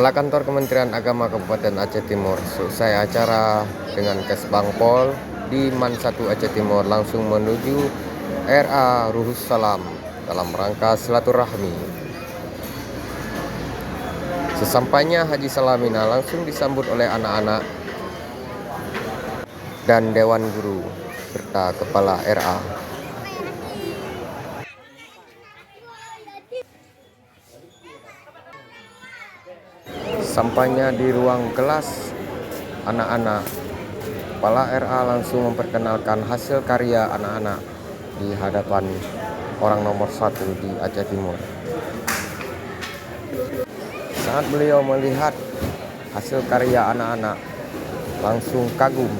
Kepala Kantor Kementerian Agama Kabupaten Aceh Timur selesai acara dengan Kesbangpol di Man 1 Aceh Timur langsung menuju RA Ruhus Salam dalam rangka silaturahmi. Sesampainya Haji Salamina langsung disambut oleh anak-anak dan Dewan Guru serta Kepala RA. Sampainya di ruang kelas anak-anak, Kepala RA langsung memperkenalkan hasil karya anak-anak di hadapan orang nomor 1 di Aceh Timur. Saat beliau melihat hasil karya anak-anak, langsung kagum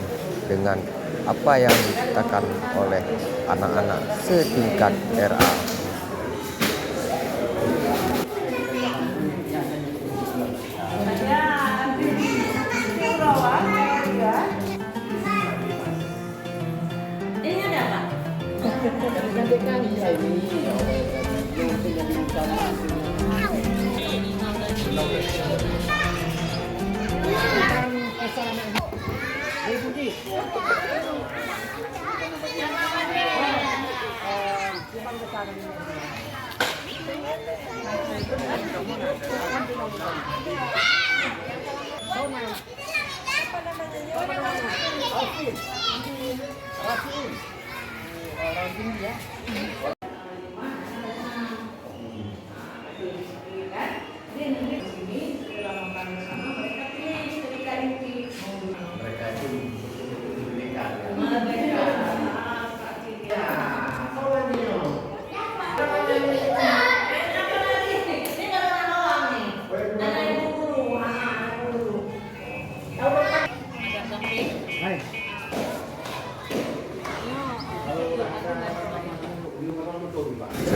dengan apa yang diciptakan oleh anak-anak setingkat RA.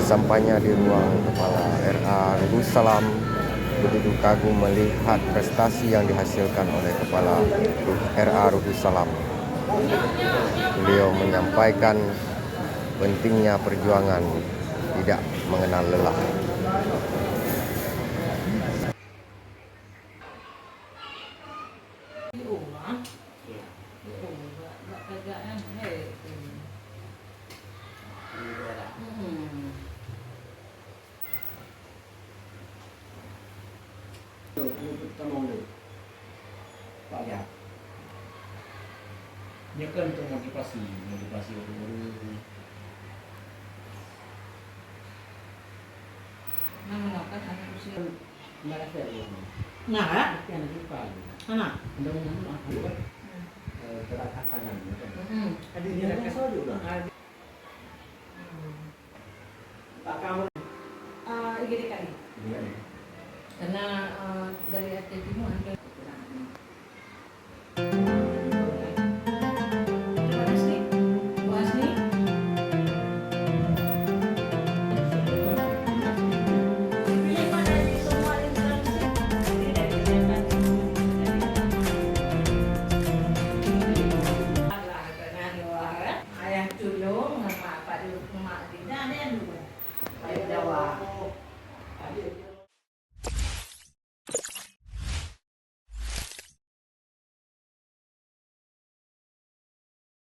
Sesampainya di ruang Kepala RA Ruhus Salam, begitu kagum melihat prestasi yang dihasilkan oleh Kepala RA Ruhus Salam. Beliau menyampaikan pentingnya perjuangan tidak mengenal lelah. Dia kan untuk motivasi guru-guru. Nah, kan anak usia Mana saya belum? nah, Yang lupa. anak. Undang-undang apa? Gerakan tangan. Hmm. Ada dia kan soal juga.